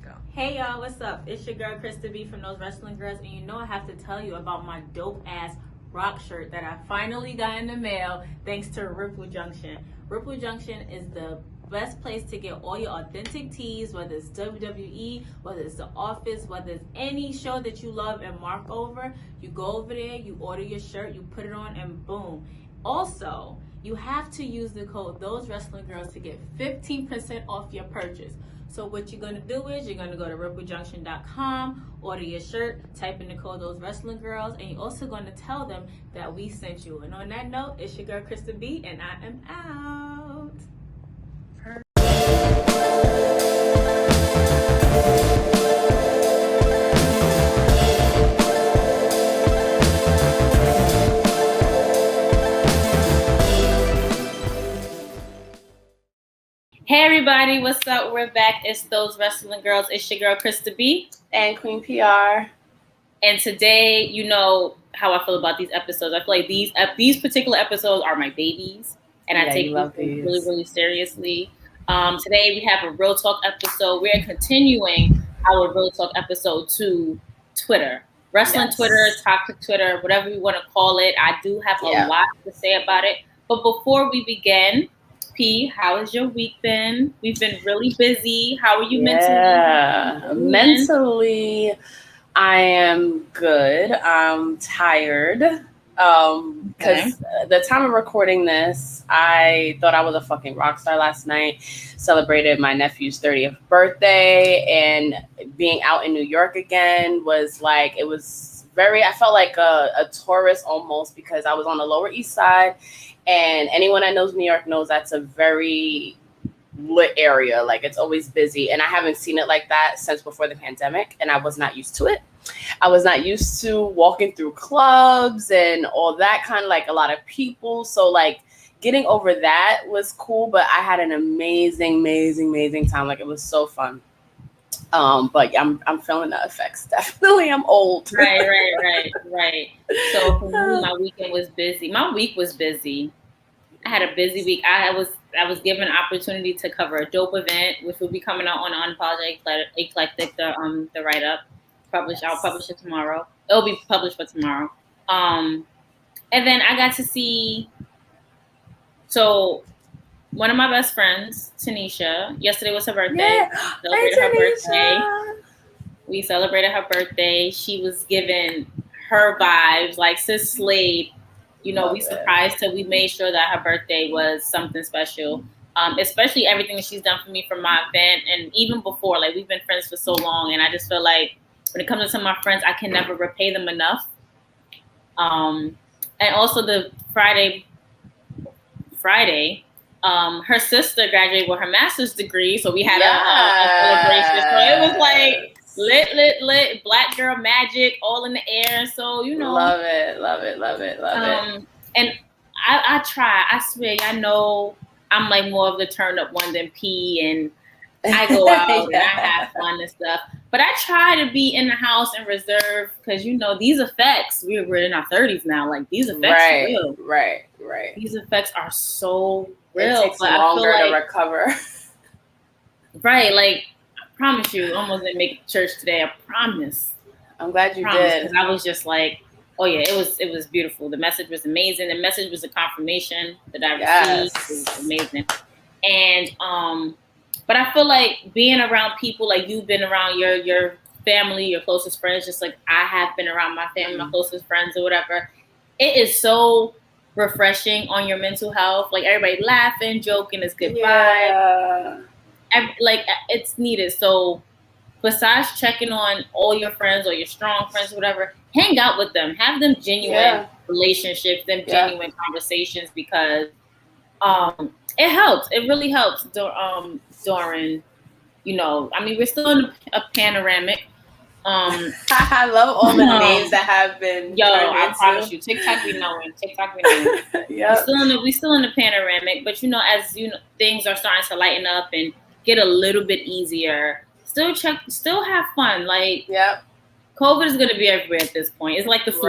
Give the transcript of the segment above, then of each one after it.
Go. Hey y'all, what's up? It's your girl Krista B from Those Wrestling Girls, and you know I have to tell you about my dope ass rock shirt that I finally got in the mail thanks to Ripple Junction. Ripple Junction is the best place to get all your authentic tees, whether it's WWE, whether it's The Office, whether it's any show that you love and mark over. You go over there, you order your shirt, you put it on, and boom. Also, you have to use the code Those Wrestling Girls to get 15% off your purchase. So what you're going to do is you're going to go to ripplejunction.com, order your shirt, type in the code Those Wrestling Girls, and you're also going to tell them that we sent you. And on that note, it's your girl Krista B, and I am out. Hey everybody, what's up? We're back. It's Those Wrestling Girls. It's your girl Krista B and Queen PR. And today, you know how I feel about these episodes. I feel like these particular episodes are my babies, and I take them really, really seriously. Today we have a Real Talk episode. We're continuing our Real Talk episode to Twitter, wrestling Twitter, toxic Twitter, whatever you want to call it. I do have a lot to say about it. But before we begin, P, how has your week been? We've been really busy. How are you mentally? Mentally, I am good. I'm tired because the time of recording this, I thought I was a fucking rock star last night. Celebrated my nephew's 30th birthday, and being out in New York again was like, it was I felt like a tourist almost, because I was on the Lower East Side. And anyone that knows New York knows that's a very lit area. Like, it's always busy. And I haven't seen it like that since before the pandemic. And I was not used to it. I was not used to walking through clubs and all that kind of, like, a lot of people. So, like, getting over that was cool. But I had an amazing time. Like, it was so fun. But I'm feeling the effects. Definitely, I'm old. Right. So for me, my weekend was busy. My week was busy. I had a busy week. I was given an opportunity to cover a dope event, which will be coming out on Unapologetic Eclectic, the write up. I'll publish it tomorrow. It'll be published for tomorrow. And then I got to see. So one of my best friends, Tanisha, yesterday was her birthday. We celebrated her birthday. She was given her vibes, like Sis Slade. You know, we surprised her. We made sure that her birthday was something special. Especially everything that she's done for me from my event, and even before. Like, we've been friends for so long, and I just feel like when it comes to some of my friends, I can never repay them enough. And also the Friday, her sister graduated with her master's degree, so we had a celebration. So it was like lit, black girl magic all in the air. So, you know, love it. And I try. I swear, y'all know I'm like more of the turn up one than P, and I go out and I have fun and stuff. But I try to be in the house and reserve, because, you know, these effects, we're in our 30s now. Like, these effects are real. Right. These effects are so real. It takes longer to recover. Right. Like, I promise you, I almost didn't make church today. I promise. I'm glad you did. Because I was just like, oh yeah, it was beautiful. The message was amazing. The message was a confirmation that I received. It was amazing. And but I feel like being around people, like you've been around your family, your closest friends, just like I have been around my family, my closest friends or whatever. It is so refreshing on your mental health. Like, everybody laughing, joking, is good vibe. Like, it's needed. So besides checking on all your friends or your strong friends or whatever, hang out with them. Have them genuine relationships, them genuine conversations, because it helps. It really helps during, you know, I mean, we're still in a panoramic. I love all the names that have been. I promise you, TikTok we knowing. We still in the panoramic, but, you know, as you know, things are starting to lighten up and get a little bit easier. Still have fun. Like, COVID is gonna be everywhere at this point. It's like the flu.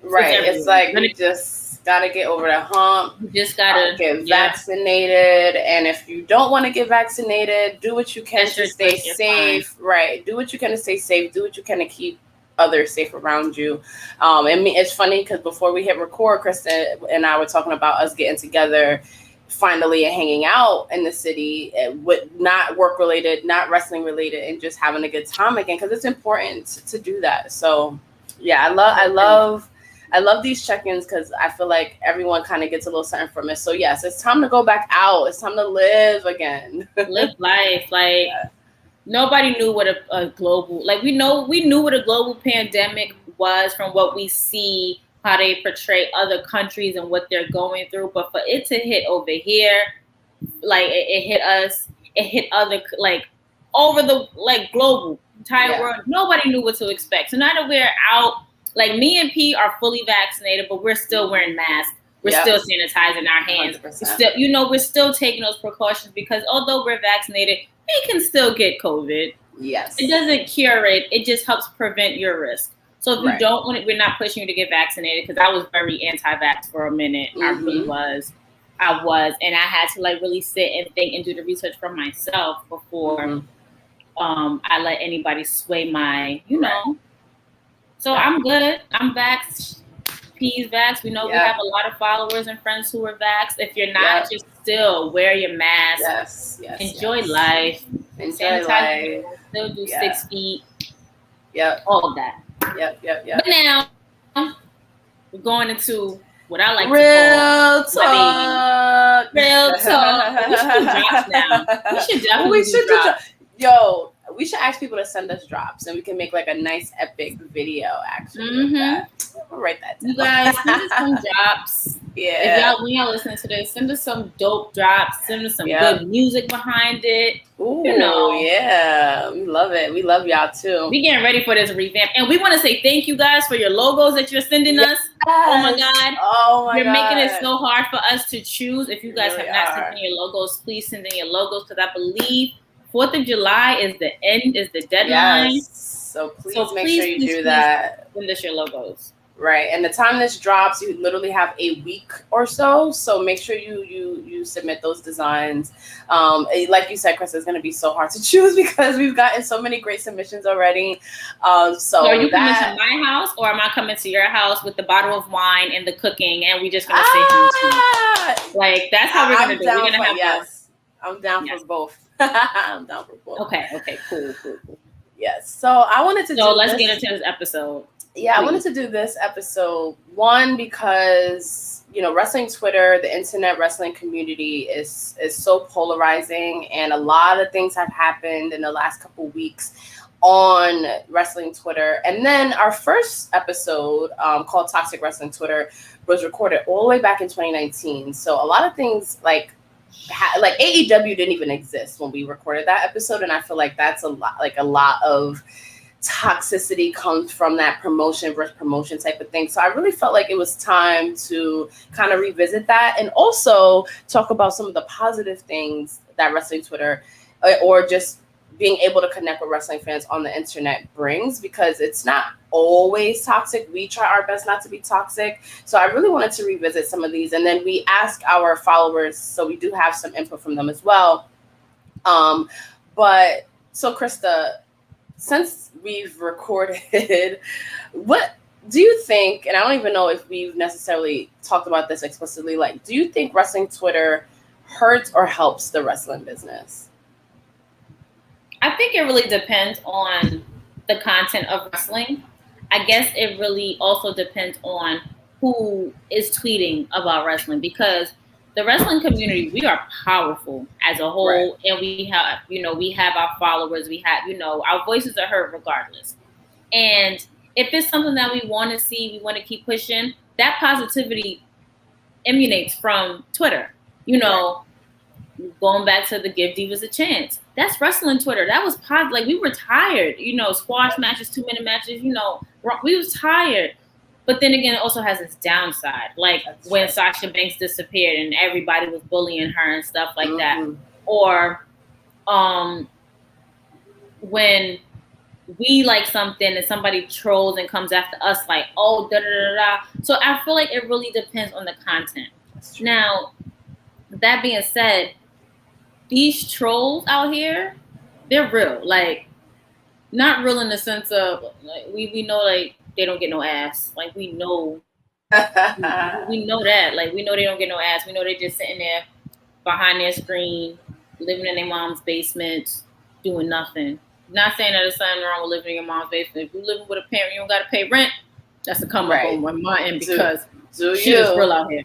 Right. It's like we just just gotta get over the hump. You just gotta get vaccinated, and if you don't want to get vaccinated, do what you can to stay safe. Right, do what you can to stay safe. Do what you can to keep others safe around you. And it's funny because before we hit record, Kristen and I were talking about us getting together finally and hanging out in the city with not work related, not wrestling related, and just having a good time again, because it's important to do that. So yeah, I love these check-ins because I feel like everyone kind of gets a little something from it. So yes, it's time to go back out. It's time to live again. Live life. Like nobody knew what a global, like we knew what a global pandemic was from what we see, how they portray other countries and what they're going through. But for it to hit over here, like it hit us, it hit other, like over the, like global, entire world. Nobody knew what to expect. So now that we're out, like me and P are fully vaccinated, but we're still wearing masks. We're still sanitizing our hands. We're still, we're still taking those precautions because although we're vaccinated, we can still get COVID. Yes. It doesn't cure it. It just helps prevent your risk. So if you don't want it, we're not pushing you to get vaccinated, because I was very anti-vax for a minute. I really was. I was. And I had to like really sit and think and do the research for myself before I let anybody sway my, So I'm good. I'm vaxxed. P's vaxxed. We know we have a lot of followers and friends who are vaxxed. If you're not, just still wear your mask. Yes. Enjoy life. Enjoy life. Still do 6 feet. Yep. All of that. Yep. But now we're going into what I like Real to call talk. Real talk. We should do drops now. We should definitely do drops. Yo, we should ask people to send us drops, and we can make like a nice epic video. Actually, with that. I'll write that down. You guys, send us some drops. Yeah. When y'all listening to this, send us some dope drops. Send us some good music behind it. Ooh, yeah. We love it. We love y'all too. We getting ready for this revamp. And we want to say thank you guys for your logos that you're sending us. Oh my God. You're making it so hard for us to choose. If you guys have not sent in your logos, please send in your logos, because I believe 4th of July is the deadline. Yes. So please make sure you do that. Send us your logos. Right. And the time this drops, you literally have a week or so. So make sure you submit those designs. Like you said, Chris, it's going to be so hard to choose because we've gotten so many great submissions already. So are you coming to my house, or am I coming to your house with the bottle of wine and the cooking, and we just going to say things? Like, that's how we're going to do it. We're going to have I'm down for both. I'm down for both. Okay, cool. Yes. So I wanted to let's get into this episode. Yeah, please. I wanted to do this episode, one, because, wrestling Twitter, the internet wrestling community is so polarizing, and a lot of things have happened in the last couple weeks on wrestling Twitter. And then our first episode called Toxic Wrestling Twitter was recorded all the way back in 2019. So a lot of things like AEW didn't even exist when we recorded that episode. And I feel like that's a lot of toxicity comes from that promotion versus promotion type of thing. So I really felt like it was time to kind of revisit that, and also talk about some of the positive things that wrestling Twitter or just being able to connect with wrestling fans on the internet brings, because it's not always toxic. We try our best not to be toxic. So I really wanted to revisit some of these, and then we ask our followers, so we do have some input from them as well. But so Krista, since we've recorded, what do you think, and I don't even know if we've necessarily talked about this explicitly, like, do you think wrestling Twitter hurts or helps the wrestling business? I think it really depends on the content of wrestling. I guess it really also depends on who is tweeting about wrestling, because the wrestling community, we are powerful as a whole, right. And we have our followers, we have, our voices are heard regardless. And if it's something that we want to see, we want to keep pushing, that positivity emanates from Twitter. Going back to the Give Divas a Chance, that's wrestling Twitter. That was positive. Like, we were tired, squash matches, 2-minute matches, we was tired. But then again, it also has its downside. Like when Sasha Banks disappeared and everybody was bullying her and stuff like that. Or when we like something and somebody trolls and comes after us like, oh, da da da da. So I feel like it really depends on the content. Now, that being said, these trolls out here, they're real. Like, not real in the sense of like we know like they don't get no ass. Like we know we know that. Like we know they don't get no ass. We know they're just sitting there behind their screen, living in their mom's basement, doing nothing. Not saying that there's something wrong with living in your mom's basement. If you're living with a parent, you don't gotta pay rent. That's a come up on my end because shit is real out here.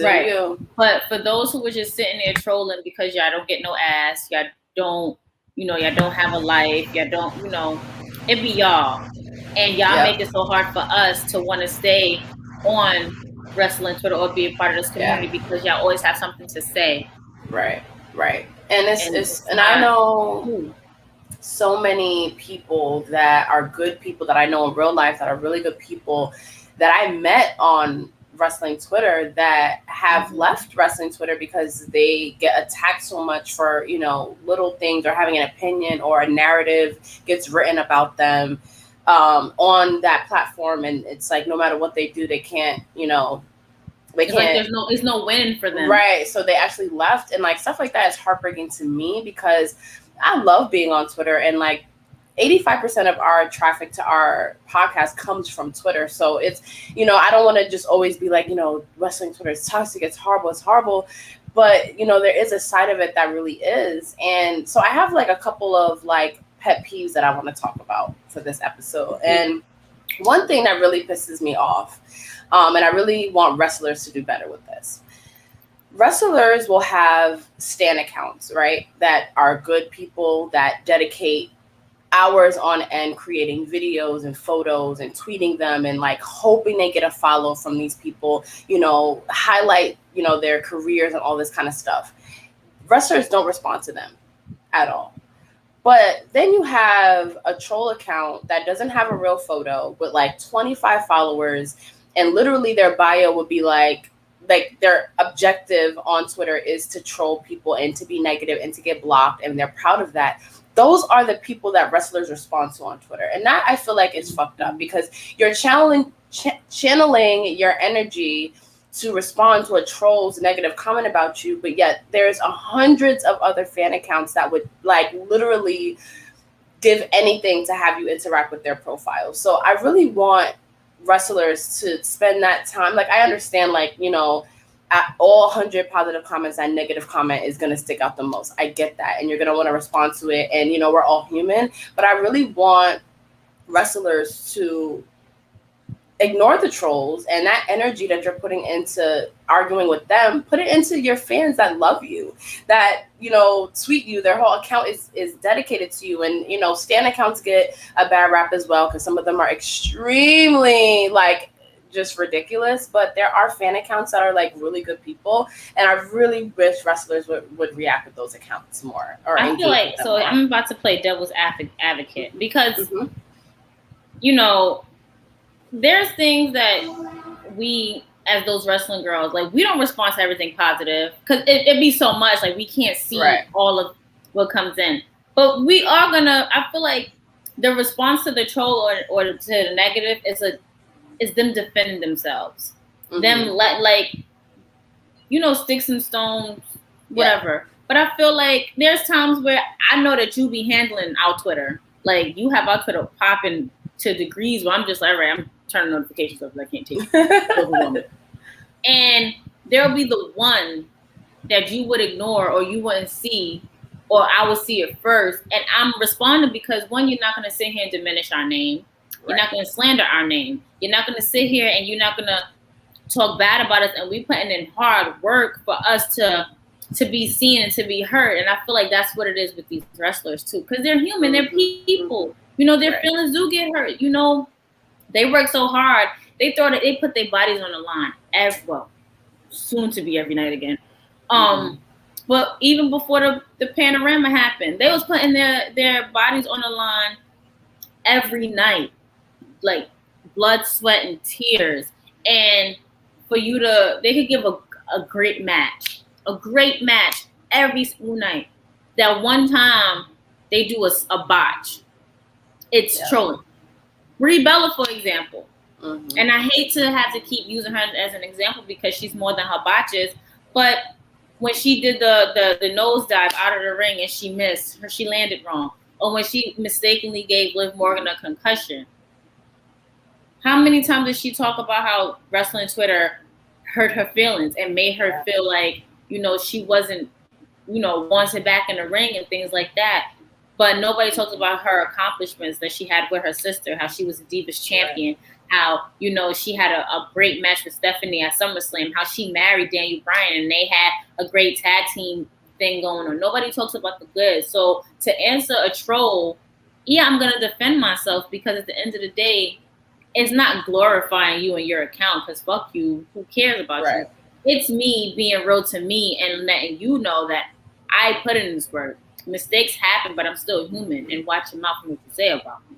Right. But for those who were just sitting there trolling because y'all don't get no ass, y'all don't have a life, y'all don't, it be y'all. And y'all make it so hard for us to want to stay on wrestling Twitter or be a part of this community because y'all always have something to say. Right. And it's I know so many people that are good people that I know in real life that are really good people that I met on wrestling Twitter that have left wrestling Twitter because they get attacked so much for, little things or having an opinion or a narrative gets written about them on that platform. And it's like, no matter what they do, they can't, it's like there's no win for them. Right. So they actually left, and like stuff like that is heartbreaking to me because I love being on Twitter, and like 85% of our traffic to our podcast comes from Twitter. So it's, I don't want to just always be like, wrestling Twitter is toxic, it's horrible. But, there is a side of it that really is. And so I have like a couple of like pet peeves that I want to talk about for this episode. And one thing that really pisses me off, and I really want wrestlers to do better with this. Wrestlers will have stan accounts, right? That are good people that dedicate hours on end creating videos and photos and tweeting them and like hoping they get a follow from these people, highlight, their careers and all this kind of stuff. Wrestlers don't respond to them at all. But then you have a troll account that doesn't have a real photo with like 25 followers, and literally their bio would be like their objective on Twitter is to troll people and to be negative and to get blocked, and they're proud of that. Those are the people that wrestlers respond to on Twitter. And that I feel like is fucked up because you're channeling your energy to respond to a troll's negative comment about you, but yet there's hundreds of other fan accounts that would like literally give anything to have you interact with their profile. So I really want wrestlers to spend that time. Like I understand, like, at all 100 positive comments, that negative comment is going to stick out the most. I get that. And you're going to want to respond to it. And, we're all human. But I really want wrestlers to ignore the trolls and that energy that you're putting into arguing with them, put it into your fans that love you, that, tweet you. Their whole account is dedicated to you. And, stan accounts get a bad rap as well because some of them are extremely, like, just ridiculous, but there are fan accounts that are like really good people, and I really wish wrestlers would react with those accounts more. Or I feel like more. I'm about to play devil's advocate because there's things that we as those wrestling girls, like, we don't respond to everything positive because it'd be so much, like, we can't see all of what comes in, but we are gonna, I feel like the response to the troll or to the negative is them defending themselves. Them sticks and stones, whatever. But I feel like there's times where I know that you be handling our Twitter. Like, you have our Twitter popping to degrees where I'm just like, all right, I'm turning notifications off because I can't take it. And there'll be the one that you would ignore or you wouldn't see, or I would see it first. And I'm responding because, one, you're not going to sit here and diminish our name. You're not going to slander our name. You're not going to sit here and you're not going to talk bad about us. And we putting in hard work for us to be seen and to be heard. And I feel like that's what it is with these wrestlers too, because they're human. They're people. Their feelings do get hurt. They work so hard. They put their bodies on the line as well. Soon to be every night again. But even before the panorama happened, they was putting their bodies on the line every night. Like blood, sweat, and tears. And for you they could give a great match every single night. That one time they do a botch. it's trolling. Brie Bella, for example. Mm-hmm. And I hate to have to keep using her as an example because she's more than her botches. But when she did the nosedive out of the ring and she missed, she landed wrong. Or when she mistakenly gave Liv Morgan a concussion. How many times did she talk about how wrestling Twitter hurt her feelings and made her feel like, she wasn't, wanted back in the ring and things like that. But nobody talks about her accomplishments that she had with her sister, how she was a Divas champion, how, she had a great match with Stephanie at SummerSlam, how she married Daniel Bryan and they had a great tag team thing going on. Nobody talks about the good. So to answer a troll, I'm going to defend myself because at the end of the day, it's not glorifying you and your account because fuck you. Who cares about you? It's me being real to me and letting you know that I put in this work. Mistakes happen, but I'm still human and watch your mouth and what you say about me.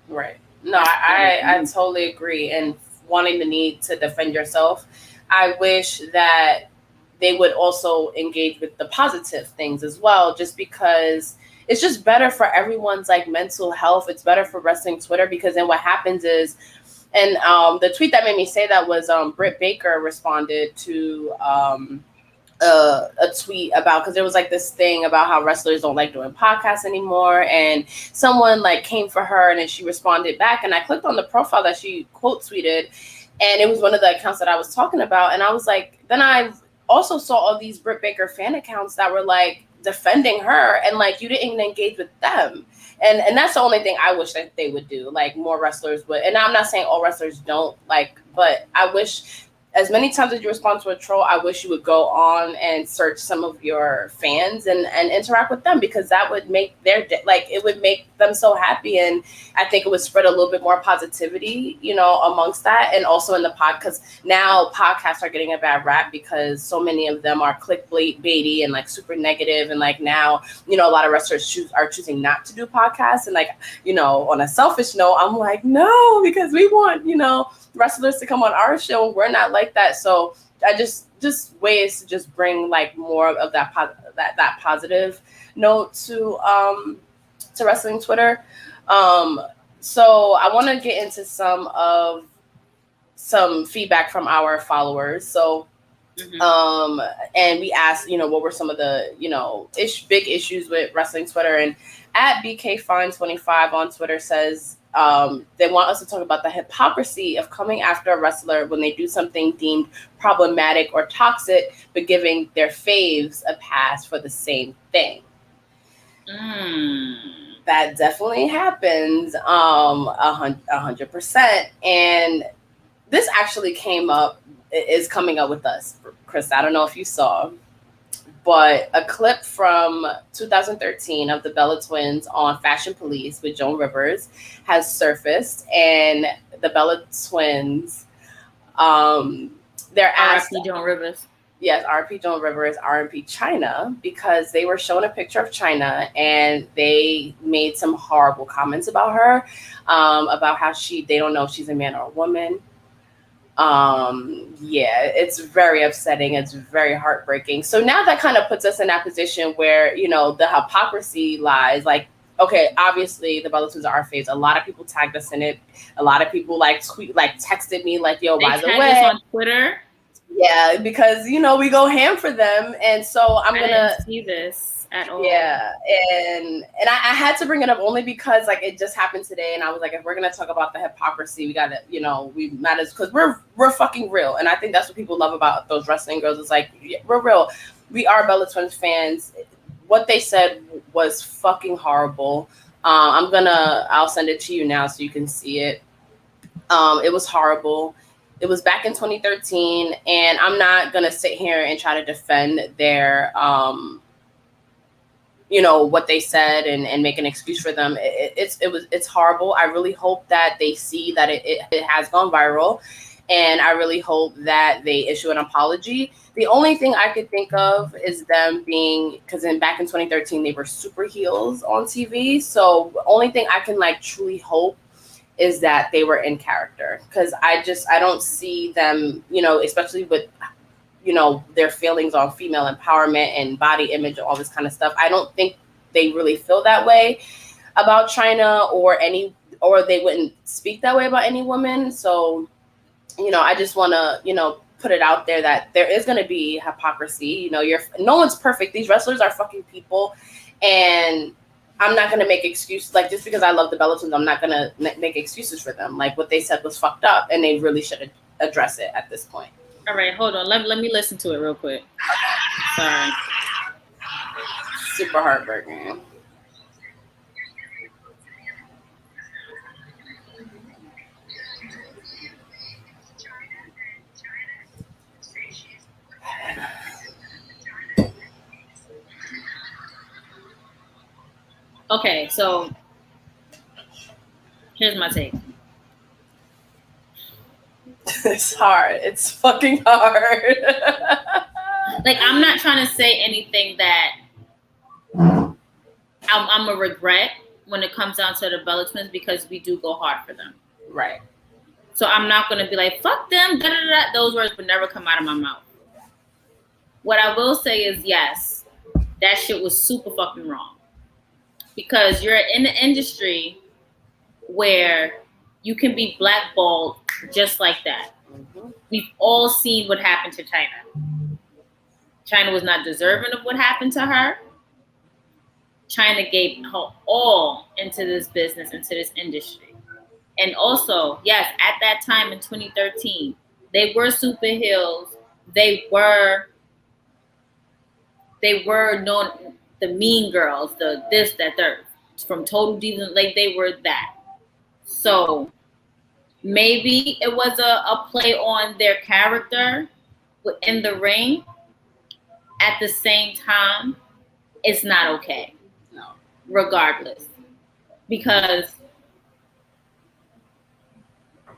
Right. No, I totally agree. And wanting the need to defend yourself, I wish that they would also engage with the positive things as well, just because it's just better for everyone's like mental health. It's better for wrestling Twitter because then what happens is, and the tweet that made me say that was Britt Baker responded to a tweet about, because there was like this thing about how wrestlers don't like doing podcasts anymore, and someone like came for her and then she responded back, and I clicked on the profile that she quote tweeted, and it was one of the accounts that I was talking about, and I was like, then I also saw all these Britt Baker fan accounts that were like defending her, and like you didn't even engage with them, and that's the only thing I wish that they would do, like more wrestlers would. And I'm not saying all wrestlers don't, like, but I wish as many times as you respond to a troll, I wish you would go on and search some of your fans and interact with them, because that would make their like, it would make them so happy. And I think it would spread a little bit more positivity, amongst that. And also in the pod, because now podcasts are getting a bad rap because so many of them are clickbaity and like super negative. And like now, a lot of wrestlers are choosing not to do podcasts. And like, on a selfish note, I'm like, no, because we want, wrestlers to come on our show. We're not like that. So I just ways to just bring like more of that that positive note to wrestling Twitter. So I want to get into some feedback from our followers. So and we asked, what were some of the, big issues with wrestling Twitter, and at BKFine25 on Twitter says, they want us to talk about the hypocrisy of coming after a wrestler when they do something deemed problematic or toxic, but giving their faves a pass for the same thing. That definitely happens, 100%. And this actually is coming up with us, Chris. I don't know if you saw, but a clip from 2013 of the Bella Twins on Fashion Police with Joan Rivers has surfaced, and the Bella Twins, they're asked, R.I.P. Joan Rivers. Yes, R.I.P. Joan Rivers, R.I.P. Chyna, because they were shown a picture of Chyna and they made some horrible comments about her, about how they don't know if she's a man or a woman. It's very upsetting. It's very heartbreaking. So now that kind of puts us in that position where, the hypocrisy lies. Like, okay, obviously the Bella Twins are our faves. A lot of people tagged us in it. A lot of people texted me like, yo, by the way, us on Twitter. Yeah, because we go ham for them, and so I didn't see this at all. Yeah, and I had to bring it up only because like it just happened today, and I was like, if we're gonna talk about the hypocrisy, we gotta, we might as, because we're fucking real, and I think that's what people love about those wrestling girls. It's like, we're real. We are Bella Twins fans. What they said was fucking horrible. I'll send it to you now so you can see it. It was horrible. It was back in 2013, and I'm not gonna sit here and try to defend their, what they said and make an excuse for them. It's horrible. I really hope that they see that it has gone viral, and I really hope that they issue an apology. The only thing I could think of is them being, because back in 2013 they were super heels on TV. So the only thing I can like truly hope is that they were in character, because I don't see them, especially with, their feelings on female empowerment and body image and all this kind of stuff. I don't think they really feel that way. about China or they wouldn't speak that way about any woman. So, I just want to, put it out there that there is going to be hypocrisy. No one's perfect. These wrestlers are fucking people, and I'm not going to make excuses. Like, just because I love the Bella Twins, I'm not going to make excuses for them. Like, what they said was fucked up, and they really should address it at this point. All right, hold on. Let me listen to it real quick. Sorry. Super heartbreaking. Okay, so here's my take. It's hard. It's fucking hard. Like, I'm not trying to say anything that I'm a regret when it comes down to the Bella Twins, because we do go hard for them. Right. So I'm not going to be like, fuck them, da, da, da. Those words would never come out of my mouth. What I will say is, yes, that shit was super fucking wrong. Because you're in the industry where you can be blackballed just like that. Mm-hmm. We've all seen what happened to China. China was not deserving of what happened to her. China gave her all into this business, into this industry. And also, yes, at that time in 2013, they were super heels. They were known, the mean girls, the this, that, they're from Total Divas, like they were that. So maybe it was a play on their character in the ring. At the same time, it's not okay. No. Regardless. Because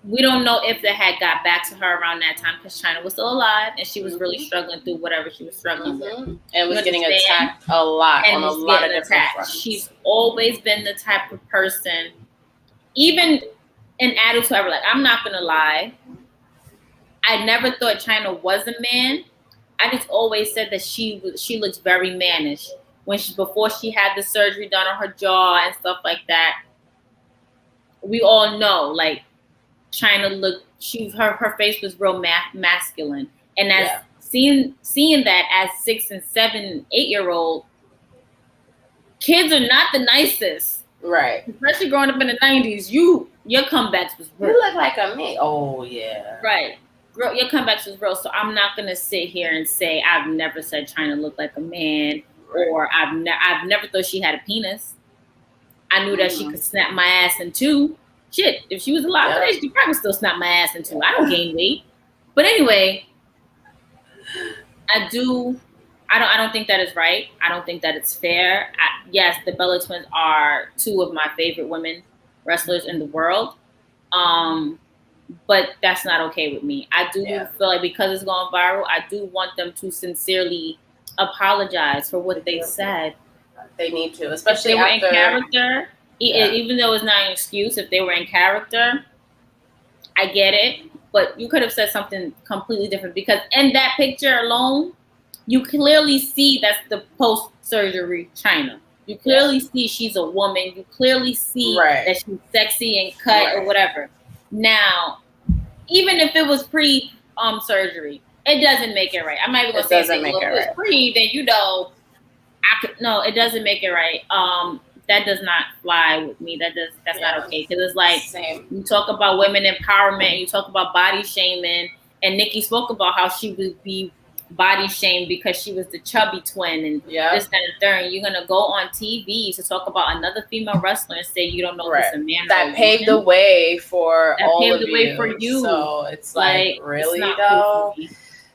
we don't know if they had got back to her around that time, because China was still alive and she was really struggling through whatever she was struggling with. And was getting attacked a lot on a lot of different fronts. She's always been the type of person, even in attitude, like, I'm not gonna lie, I never thought China was a man. I just always said that she looks very mannish. Before she had the surgery done on her jaw and stuff like that, we all know, like, China looked, her face was real masculine. And as seeing that as 6 and 7, 8-year-old, kids are not the nicest. Right. Especially growing up in the 90s, your comebacks was real. You look like a me. Oh, yeah. Right. Your comebacks was real. So I'm not going to sit here and say I've never said China looked like a man, or I've never thought she had a penis. I knew that she could snap my ass in two. Shit, if she was alive today, she probably still snap my ass in two. I don't gain weight. But anyway, I don't think that is right. I don't think that it's fair. Yes, the Bella Twins are 2 of my favorite women wrestlers in the world. But that's not okay with me. I do feel like, because it's gone viral, I do want them to sincerely apologize for what they said. They need to, especially if they were after, in character. Even though it's not an excuse, if they were in character, I get it. But you could have said something completely different, because in that picture alone, you clearly see that's the post-surgery China. You clearly see she's a woman. You clearly see that she's sexy and cut or whatever. Now, even if it was pre-surgery, it doesn't make it right. I'm not even going to say if it was pre, then no, it doesn't make it right. That does not fly with me. That's not okay. Because it's like, you talk about women empowerment, you talk about body shaming, and Nikki spoke about how she would be body shamed because she was the chubby twin and this, that, and third. And you're gonna go on TV to talk about another female wrestler and say you don't know if it's a man that paved the way for all of you. So it's like really though.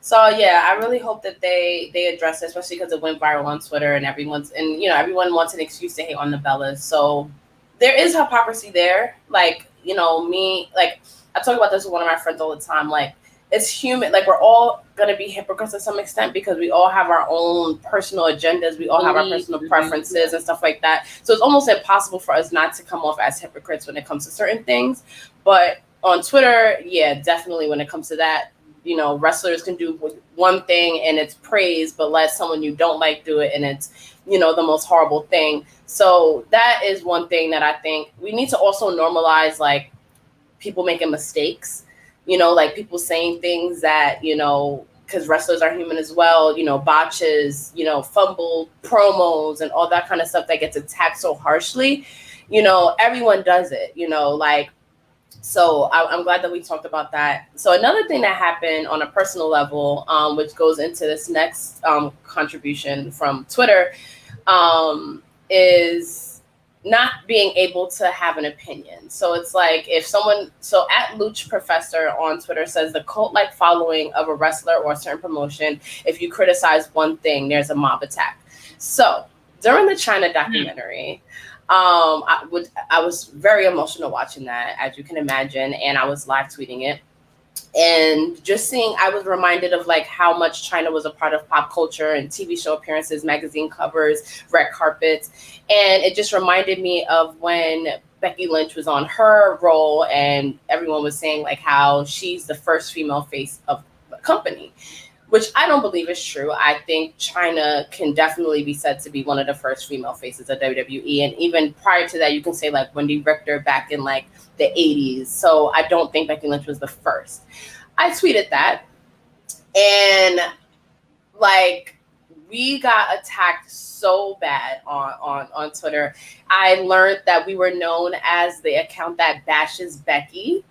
So yeah, I really hope that they address it, especially because it went viral on Twitter and everyone wants an excuse to hate on the Bellas. So there is hypocrisy there. Like, me, like I talk about this with one of my friends all the time. Like, it's human. Like, we're all gonna be hypocrites to some extent because we all have our own personal agendas. We all have our personal preferences and stuff like that. So it's almost impossible for us not to come off as hypocrites when it comes to certain things. But on Twitter, definitely when it comes to that, you know, wrestlers can do one thing and it's praise, but let someone you don't like do it and it's, you know, the most horrible thing. So that is one thing that I think we need to also normalize, like people making mistakes, you know, like people saying things that, you know, because wrestlers are human as well, you know, botches, you know, fumble promos and all that kind of stuff that gets attacked so harshly. You know, everyone does it, you know, like, so I'm glad that we talked about that. So another thing that happened on a personal level, which goes into this next contribution from Twitter, is not being able to have an opinion. So it's like if someone, so at Luch Professor on Twitter says the cult-like following of a wrestler or a certain promotion, if you criticize one thing, there's a mob attack. So during the China documentary, I was very emotional watching that, as you can imagine, and I was live tweeting it. And just seeing, I was reminded of like how much China was a part of pop culture and TV show appearances, magazine covers, red carpets. And it just reminded me of when Becky Lynch was on her role and everyone was saying like how she's the first female face of the company, which I don't believe is true. I think China can definitely be said to be one of the first female faces of WWE. And even prior to that, you can say like Wendy Richter back in like the 80s. So I don't think Becky Lynch was the first. I tweeted that, and like we got attacked so bad on Twitter. I learned that we were known as the account that bashes Becky,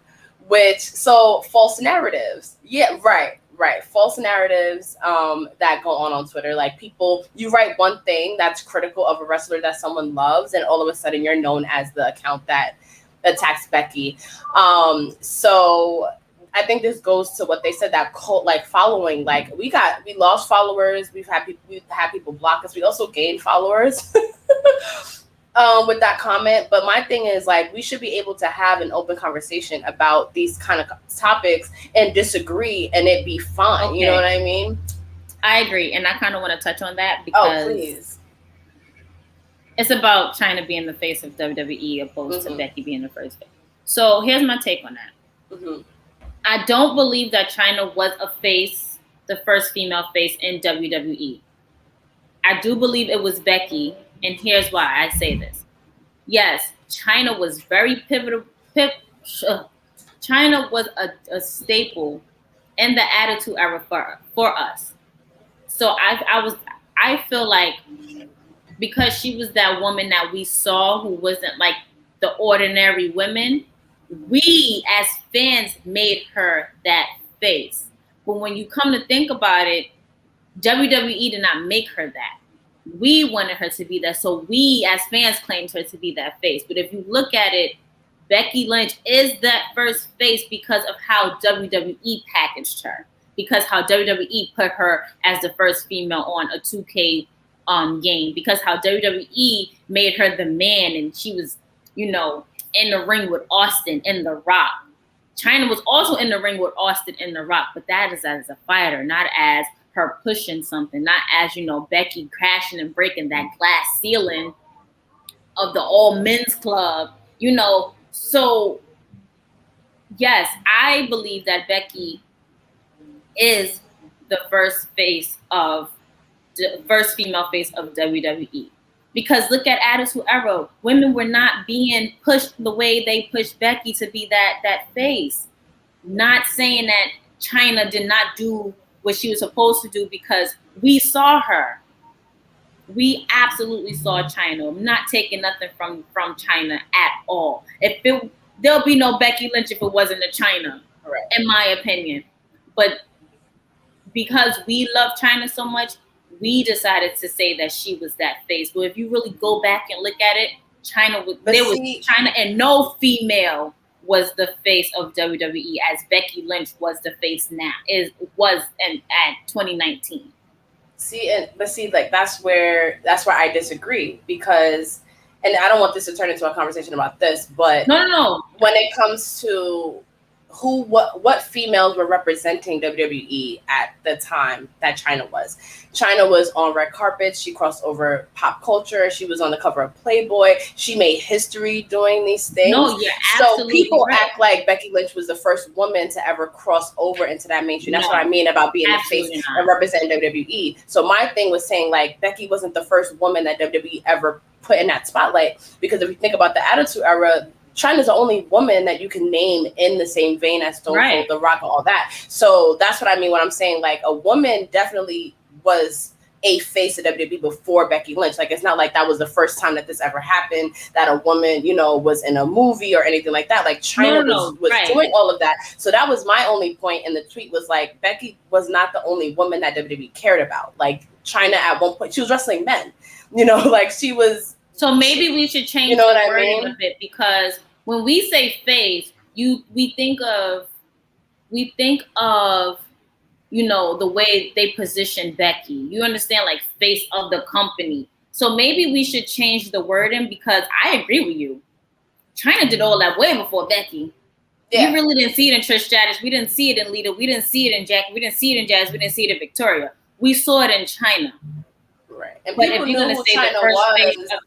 which, so false narratives. Yeah, right. False narratives that go on Twitter. Like people, you write one thing that's critical of a wrestler that someone loves, and all of a sudden you're known as the account that attacks Becky. So I think this goes to what they said, that cult like following. Like we lost followers. We've had people block us. We also gained followers with that comment. But my thing is like we should be able to have an open conversation about these kind of topics and disagree, and it be fun. Okay. You know what I mean? I agree, and I kind of want to touch on that because please. It's about China being the face of WWE opposed to Becky being the first face. So here's my take on that. Mm-hmm. I don't believe that China was a face, the first female face in WWE. I do believe it was Becky, and here's why I say this. Yes, China was very pivotal. China was a staple in the Attitude Era for us. So I feel like because she was that woman that we saw who wasn't like the ordinary women, we as fans made her that face. But when you come to think about it, WWE did not make her that. We wanted her to be that. So we as fans claimed her to be that face. But if you look at it, Becky Lynch is that first face because of how WWE packaged her. Because how WWE put her as the first female on a 2K game. Because how WWE made her the man, and she was, you know, in the ring with Austin and The Rock. China was also in the ring with Austin and The Rock, but that is as a fighter, not as her pushing something, not as, you know, Becky crashing and breaking that glass ceiling of the all men's club, you know. So yes, I believe that Becky is the first female face of WWE. Because look at Attitude Era. Women were not being pushed the way they pushed Becky to be that face. Not saying that China did not do what she was supposed to do, because we saw her. We absolutely saw China. I'm not taking nothing from China at all. There'll be no Becky Lynch if it wasn't a China, right, in my opinion. But because we love China so much, we decided to say that she was that face. But if you really go back and look at it, China was China, and no female was the face of WWE as Becky Lynch was the face now. At 2019. Like that's where I disagree, because, and I don't want this to turn into a conversation about this, but no. When it comes to what females were representing WWE at the time that Chyna was. Chyna was on red carpets. She crossed over pop culture. She was on the cover of Playboy. She made history doing these things. No, you're absolutely so people right. act like Becky Lynch was the first woman to ever cross over into that mainstream. That's what I mean about being the face and representing WWE. So my thing was saying like Becky wasn't the first woman that WWE ever put in that spotlight, because if you think about the Attitude Era, Chyna's the only woman that you can name in the same vein as Stone Cold, The Rock, and all that. So that's what I mean when I'm saying like a woman definitely was a face of WWE before Becky Lynch. Like it's not like that was the first time that this ever happened, that a woman, was in a movie or anything like that. Like Chyna was doing all of that. So that was my only point in the tweet, was like Becky was not the only woman that WWE cared about. Like Chyna at one point, she was wrestling men. Like she was. So maybe we should change the wording a bit, because when we say face, we think of the way they position Becky. You understand, like face of the company. So maybe we should change the wording, because I agree with you. Chyna did all that way before Becky. Yeah. We really didn't see it in Trish Stratus. We didn't see it in Lita. We didn't see it in Jackie. We didn't see it in Jazz. We didn't see it in Victoria. We saw it in Chyna. Right. And but if you're going to say Chyna the first was,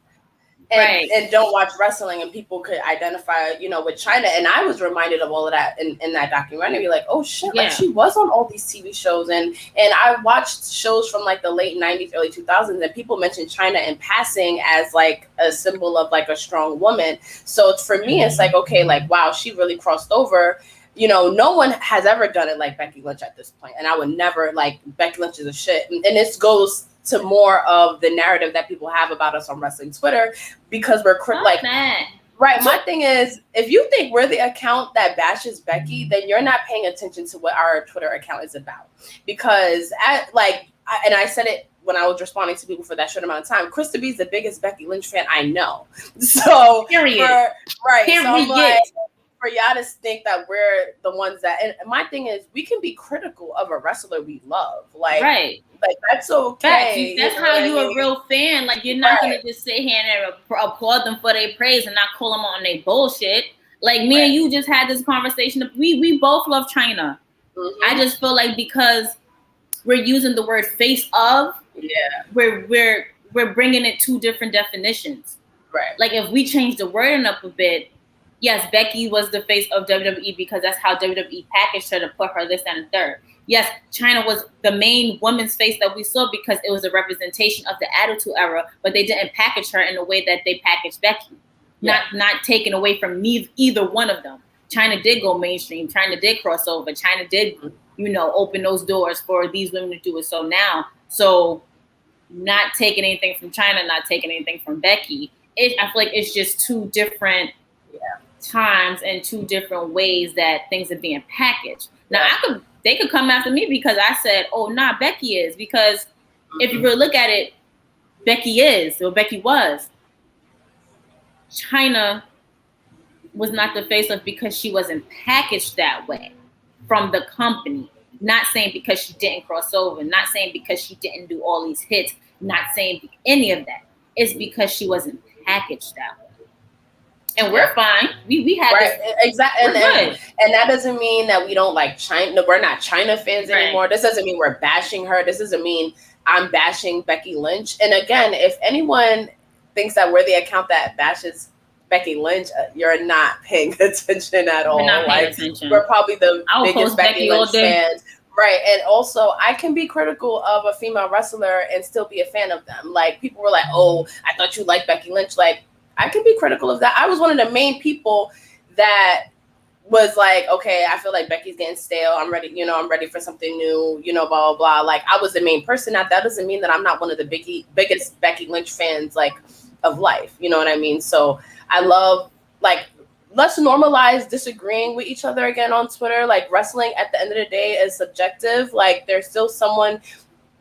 and don't watch wrestling, and people could identify, with Chyna. And I was reminded of all of that in that documentary. Like, oh shit, like she was on all these TV shows, and I watched shows from like the late 90s, early 2000s, and people mentioned Chyna in passing as like a symbol of like a strong woman. So for me, it's like, okay, like wow, she really crossed over. No one has ever done it like Becky Lynch at this point, and I would never, like, Becky Lynch is a shit. And this goes to more of the narrative that people have about us on wrestling Twitter, because we're right. My thing is, if you think we're the account that bashes Becky, then you're not paying attention to what our Twitter account is about. Because I said it when I was responding to people for that short amount of time, Krista B is the biggest Becky Lynch fan I know. So period. Period. So I'm like, for y'all to think that we're the ones that, and my thing is, we can be critical of a wrestler we love, like that's okay. That's how you're a real fan. Like you're not gonna just sit here and applaud them for their praise and not call them on their bullshit. Like me and you just had this conversation. We both love Chyna. Mm-hmm. I just feel like because we're using the word face of, we're bringing it two different definitions. Right. Like if we change the wording up a bit. Yes, Becky was the face of WWE because that's how WWE packaged her to put her this and third. Yes, Chyna was the main woman's face that we saw because it was a representation of the Attitude Era, but they didn't package her in the way that they packaged Becky. Yeah. Not taken away from either one of them. Chyna did go mainstream. Chyna did cross over. Chyna did, open those doors for these women to do it. So not taking anything from Chyna, not taking anything from Becky. I feel like it's just two different times and two different ways that things are being packaged. Now they could come after me because I said, oh nah, Becky is, because if you really look at it, Becky was. Chyna was not the face of because she wasn't packaged that way from the company. Not saying because she didn't cross over, not saying because she didn't do all these hits, not saying any of that. It's because she wasn't packaged that way. And we're fine. We have exactly, and that doesn't mean that we don't like Chyna. No, we're not Chyna fans anymore. This doesn't mean we're bashing her. This doesn't mean I'm bashing Becky Lynch. And again, if anyone thinks that we're the account that bashes Becky Lynch, you're not paying attention at all. We're not paying attention. We're probably the biggest Becky Lynch fans. Right. And also, I can be critical of a female wrestler and still be a fan of them. Like, people were like, oh, I thought you liked Becky Lynch. Like, I can be critical of that. I was one of the main people that was like, okay, I feel like Becky's getting stale. I'm ready, I'm ready for something new, blah, blah, blah. Like, I was the main person. That doesn't mean that I'm not one of the biggest Becky Lynch fans, like, of life. You know what I mean? So I love, like, let's normalize disagreeing with each other again on Twitter. Like, wrestling at the end of the day is subjective. Like, there's still someone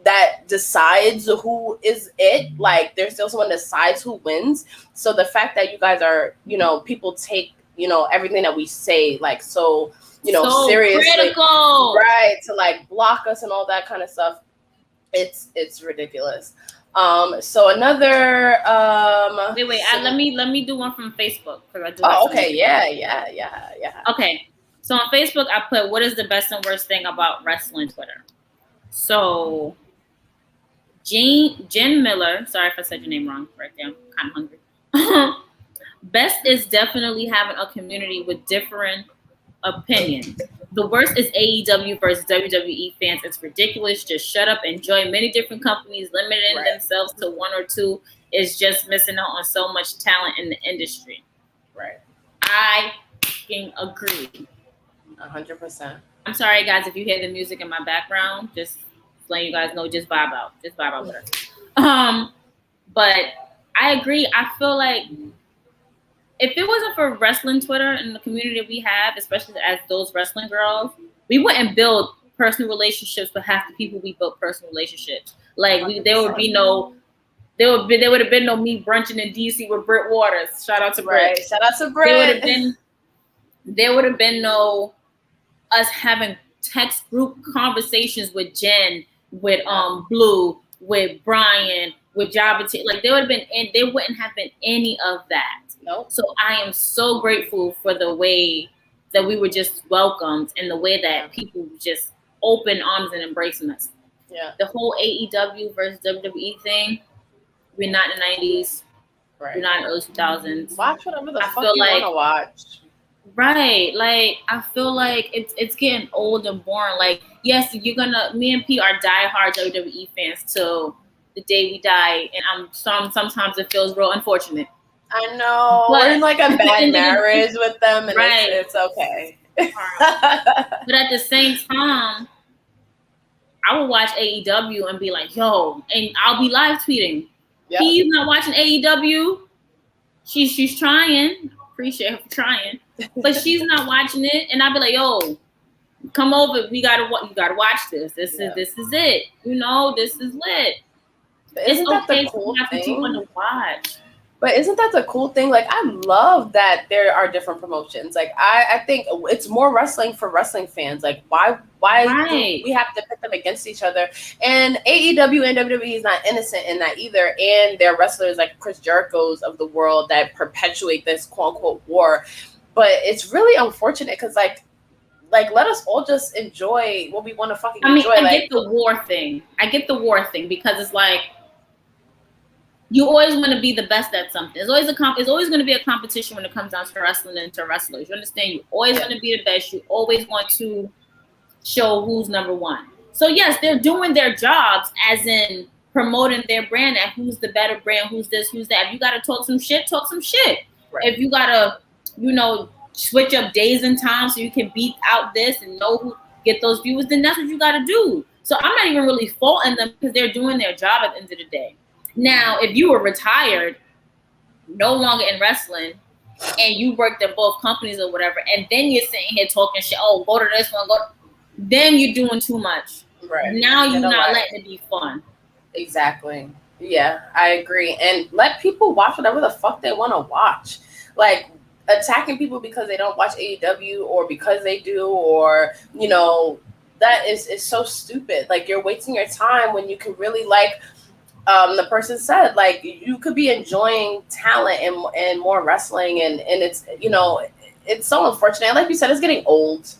that decides who is it. Like, there's still someone that decides who wins. So the fact that you guys are, people take, everything that we say, like, so seriously, critical. Right, to like block us and all that kind of stuff. It's ridiculous. So another wait, let me do one from Facebook because I do. Oh, okay, yeah. Okay, So on Facebook, I put, what is the best and worst thing about wrestling Twitter? So Jen Miller, sorry if I said your name wrong right there, I'm kind of hungry. Best is definitely having a community with different opinions. The worst is AEW versus WWE fans. It's ridiculous. Just shut up. Enjoy many different companies. Limiting themselves to one or two is just missing out on so much talent in the industry. Right. I fucking agree. 100%. I'm sorry, guys, if you hear the music in my background. Just letting you guys know, just vibe out. Just vibe out with us. But I agree. I feel like if it wasn't for wrestling Twitter and the community that we have, especially as those wrestling girls, we wouldn't build personal relationships with half the people we built personal relationships. Like there would have been no me brunching in DC with Britt Waters. Shout out to Britt. Right. Shout out to Britt. There would have been no us having text group conversations with Jen, with Blue, with Brian, with Jabba. Like there wouldn't have been any of that. Nope. So I am so grateful for the way that we were just welcomed and the way that people just open arms and embracing us. Yeah. The whole AEW versus WWE thing, we're not in the 90s. Right. We're not in the early 2000s. Watch whatever the fuck you want to watch. Right. Like, I feel like it's getting old and boring. Like, yes, me and P are diehard WWE fans till the day we die. And sometimes it feels real unfortunate. I know. We're in like a bad marriage with them, and it's okay. But at the same time, I will watch AEW and be like, yo, and I'll be live tweeting. Yep. He's not watching AEW. She's trying. Appreciate her for trying. But she's not watching it. And I'll be like, yo, come over. You gotta watch this. This is it. You know, this is lit. But isn't that the cool thing? To watch. But isn't that the cool thing? Like, I love that there are different promotions. Like, I think it's more wrestling for wrestling fans. Like, why do we have to pit them against each other? And AEW and WWE is not innocent in that either. And there are wrestlers like Chris Jericho's of the world that perpetuate this quote unquote war. But it's really unfortunate because like let us all just enjoy what we want to fucking enjoy. I get the war thing. Because it's like, you always want to be the best at something. It's always going to be a competition when it comes down to wrestling and to wrestlers. You understand? You always want to be the best. You always want to show who's number one. So yes, they're doing their jobs as in promoting their brand and who's the better brand, who's this, who's that. If you got to talk some shit, talk some shit. Right. If you got to, switch up days and times so you can beat out this and know who get those viewers, then that's what you got to do. So I'm not even really faulting them because they're doing their job at the end of the day. Now, if you were retired, no longer in wrestling, and you worked at both companies or whatever, and then you're sitting here talking shit, oh, go to this one, then you're doing too much. Right. Now you're not letting it be fun. Exactly. Yeah, I agree. And let people watch whatever the fuck they want to watch. Like, attacking people because they don't watch AEW or because they do, or, that is so stupid. Like, you're wasting your time when you can really, like, the person said, like, you could be enjoying talent and more wrestling, and it's it's so unfortunate. And like you said, it's getting old.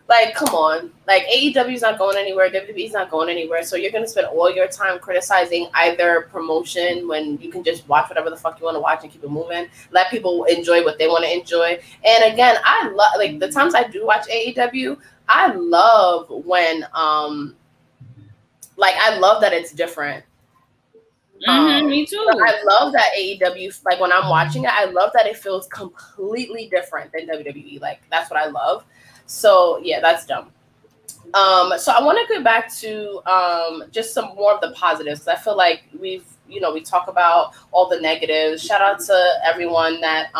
Like, come on, like AEW is not going anywhere, WWE is not going anywhere. So you're gonna spend all your time criticizing either promotion when you can just watch whatever the fuck you want to watch and keep it moving. Let people enjoy what they want to enjoy. And again, I love, like, the times I do watch AEW, I love when I love that it's different. Me too. I love that AEW, like, when I'm watching it, I love that it feels completely different than WWE. Like, that's what I love. So yeah, that's dumb. So I want to go back to just some more of the positives, because I feel like we talk about all the negatives. Shout out to everyone that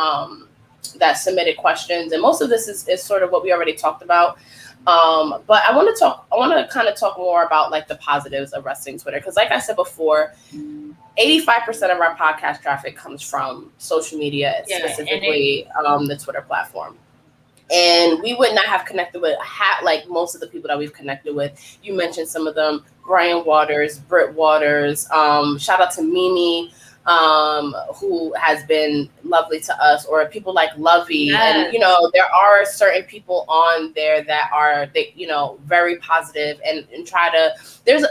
submitted questions, and most of this is sort of what we already talked about. But I want to kind of talk more about, like, the positives of wrestling Twitter, because like I said before, 85% of our podcast traffic comes from social media, specifically the Twitter platform. And we would not have connected with like most of the people that we've connected with. You mentioned some of them: Brian Waters, Britt Waters. Shout out to Mimi. who has been lovely to us, or people like Lovey. Yes. And there are certain people on there that are very positive and try to.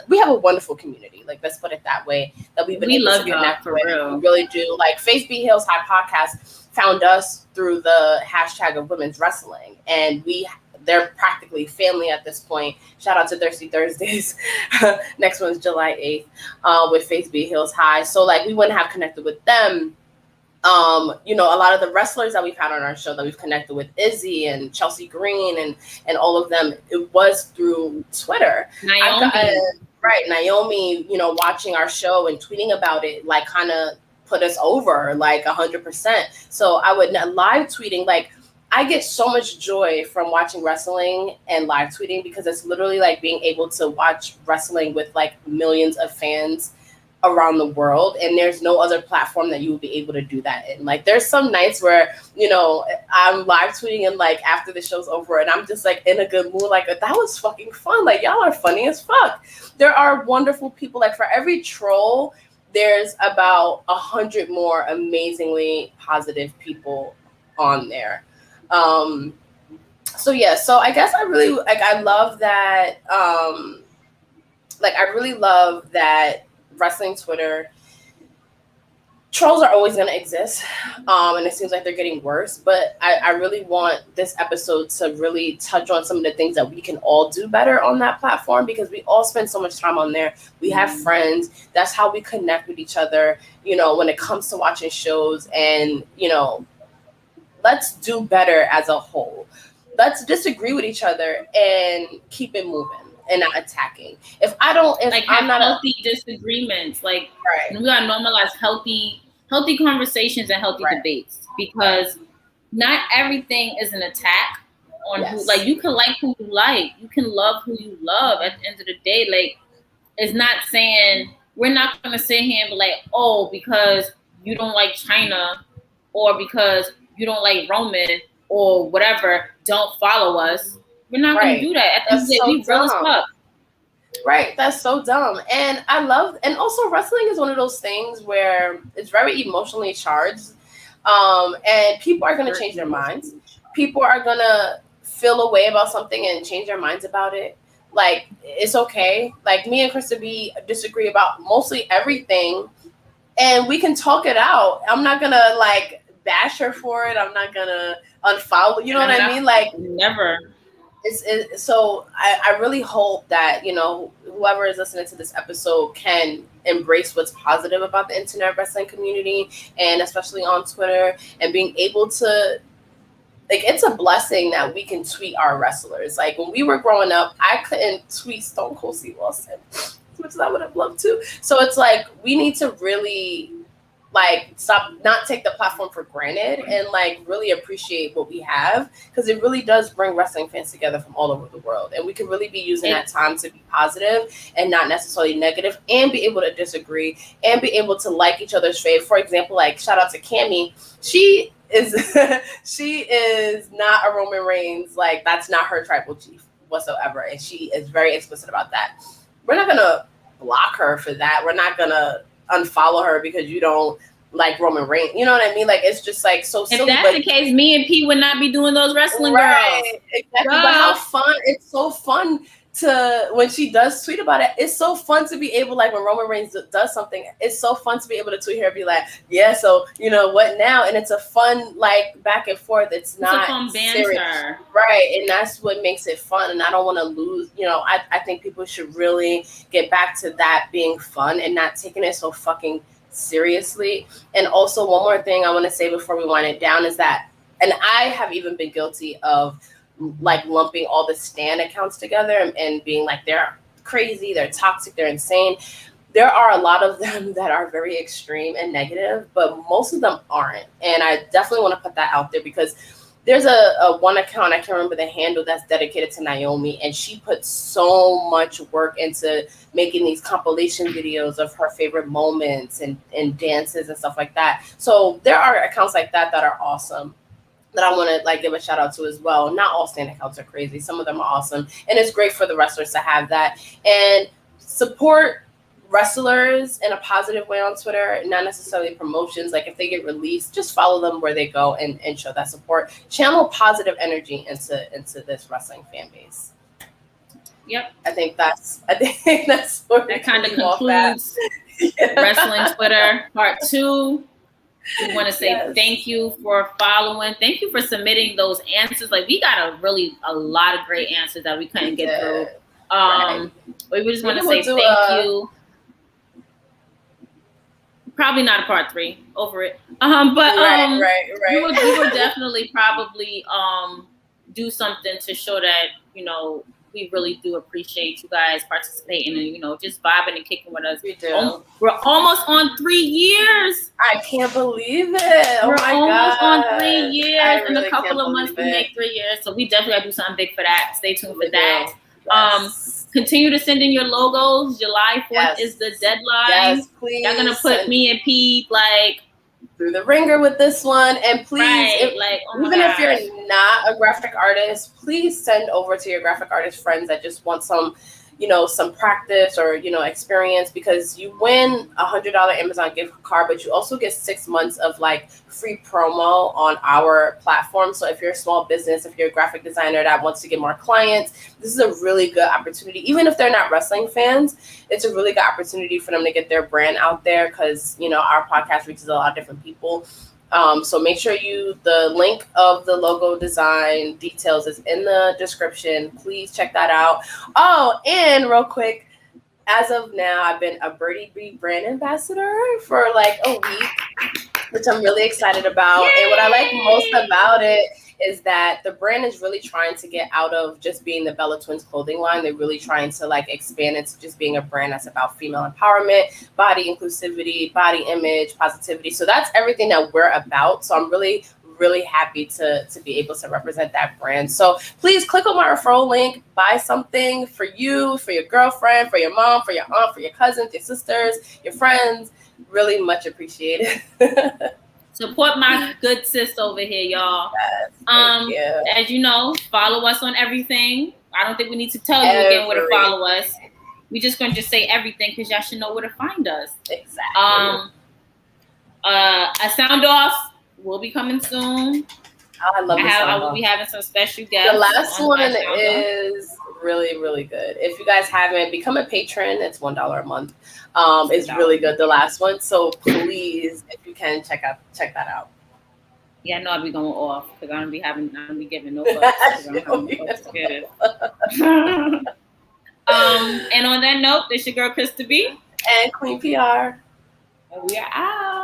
We have a wonderful community, like, let's put it that way, that we've been able love to connect for with. real. We really do. Like, Faith Be Heels High podcast found us through the hashtag of women's wrestling, and they're practically family at this point. Shout out to Thirsty Thursdays. Next one's July 8th with Faith Be Heels High. So, like, we wouldn't have connected with them. A lot of the wrestlers that we've had on our show that we've connected with, Izzy and Chelsea Green and all of them, it was through Twitter. Naomi, watching our show and tweeting about it, like, kind of put us over, like, 100%. So I would live tweeting, like, I get so much joy from watching wrestling and live tweeting, because it's literally like being able to watch wrestling with like millions of fans around the world. And there's no other platform that you will be able to do that in. Like, there's some nights where, I'm live tweeting and like after the show's over and I'm just like in a good mood, like, that was fucking fun. Like, y'all are funny as fuck. There are wonderful people. Like, for every troll, there's about 100 more amazingly positive people on there. So I guess I really love that. I really love that wrestling Twitter trolls are always going to exist. And it seems like they're getting worse, but I really want this episode to really touch on some of the things that we can all do better on that platform, because we all spend so much time on there. We have friends. That's how we connect with each other, when it comes to watching shows. And, let's do better as a whole. Let's disagree with each other and keep it moving and not attacking. I'm not healthy disagreements, like, right. We gotta normalize healthy conversations and healthy debates, because not everything is an attack on who. Like, you can like who you like, you can love who you love. At the end of the day, like, it's not saying, we're not gonna sit here and be like, oh, because you don't like China or because you don't like Roman or whatever, don't follow us. We're not going to do that. At the end of the day, we real as fuck. Right. That's so dumb. And and also wrestling is one of those things where it's very emotionally charged. And people are going to change their minds. People are going to feel a way about something and change their minds about it. Like, it's okay. Like, me and Krista B disagree about mostly everything, and we can talk it out. I'm not going to, like, bash her for it. I'm not gonna unfollow. You know what I mean? Like, never. So I really hope that whoever is listening to this episode can embrace what's positive about the internet wrestling community, and especially on Twitter, and being able to, like, it's a blessing that we can tweet our wrestlers. Like, when we were growing up, I couldn't tweet Stone Cold Steve Austin as much as I would have loved to. So it's like, we need to really, like, not take the platform for granted, and like really appreciate what we have, because it really does bring wrestling fans together from all over the world, and we can really be using that time to be positive and not necessarily negative, and be able to disagree and be able to like each other's fave. For example, like, shout out to Cammy. She is not a Roman Reigns, like, that's not her tribal chief whatsoever, and she is very explicit about that. We're not gonna block her for that. We're not gonna unfollow her because you don't like Roman Reigns. You know what I mean? Like, it's just like so silly. If that's the case, me and P would not be doing those wrestling girls. Exactly. But how fun! It's so fun to, when she does tweet about it, it's so fun to be able, like, when Roman Reigns does something, it's so fun to be able to tweet her and be like, yeah, so what now? And it's a fun, like, back and forth. It's not a fun serious. Banter. Right. And that's what makes it fun. And I don't want to lose, I think people should really get back to that being fun and not taking it so fucking seriously. And also, one more thing I want to say before we wind it down is that, and I have even been guilty of, like, lumping all the stan accounts together and being like, they're crazy, they're toxic, they're insane. There are a lot of them that are very extreme and negative, but most of them aren't. And I definitely want to put that out there, because there's a one account, I can't remember the handle, that's dedicated to Naomi, and she put so much work into making these compilation videos of her favorite moments and dances and stuff like that. So there are accounts like that that are awesome, that I want to, like, give a shout out to as well. Not all stan accounts are crazy. Some of them are awesome. And it's great for the wrestlers to have that. And support wrestlers in a positive way on Twitter, not necessarily promotions. Like if they get released, just follow them where they go and show that support. Channel positive energy into this wrestling fan base. Yep. I think that's what that kind of concludes Wrestling Twitter Part 2. We want to say thank you for following. Thank you for submitting those answers. Like we got a lot of great answers that we couldn't get through. But we just want to say thank you. Probably not a part 3. Over it. But we will definitely probably do something to show that, you know, we really do appreciate you guys participating and, you know, just vibing and kicking with us. We do. We're almost on 3 years. I can't believe it. Oh We're my almost God. on 3 years. In a couple of months, we make 3 years. So we definitely got to do something big for that. Stay tuned for that. Yes. Continue to send in your logos. July 4th is the deadline. Yes, please. Y'all going to put me and Pete, like, through the ringer with this one. And please, if you're not a graphic artist, please send over to your graphic artist friends that just want some, you know, some practice or, you know, experience, because you win $100 Amazon gift card, but you also get 6 months of like free promo on our platform. So if you're a small business, if you're a graphic designer that wants to get more clients, this is a really good opportunity. Even if they're not wrestling fans, it's a really good opportunity for them to get their brand out there, because, you know, our podcast reaches a lot of different people. So make sure the link of the logo design details is in the description. Please check that out. Oh, and real quick, as of now, I've been a Birdie Bee brand ambassador for like a week, which I'm really excited about. Yay! And what I like most about it is that the brand is really trying to get out of just being the Bella Twins clothing line. They're really trying to like expand into just being a brand that's about female empowerment, body inclusivity, body image, positivity. So that's everything that we're about. So I'm really happy to be able to represent that brand. So please click on my referral link, buy something for you, for your girlfriend, for your mom, for your aunt, for your cousins, your sisters, your friends. Really much appreciated. Support my good sis over here, y'all. Yes, as you know, follow us on everything. I don't think we need to tell you again where to follow us. We're just gonna say everything because y'all should know where to find us. Exactly. A sound off will be coming soon. Oh, I love I will be having some special guests. The last one is really, really good. If you guys haven't, become a patron. It's $1 a month. It's really good, the last one. So please, if you can, check that out. Yeah, I know I'll be going off because I don't be giving no fucks. And on that note, this your girl Krista B and Queen PR. And we are out.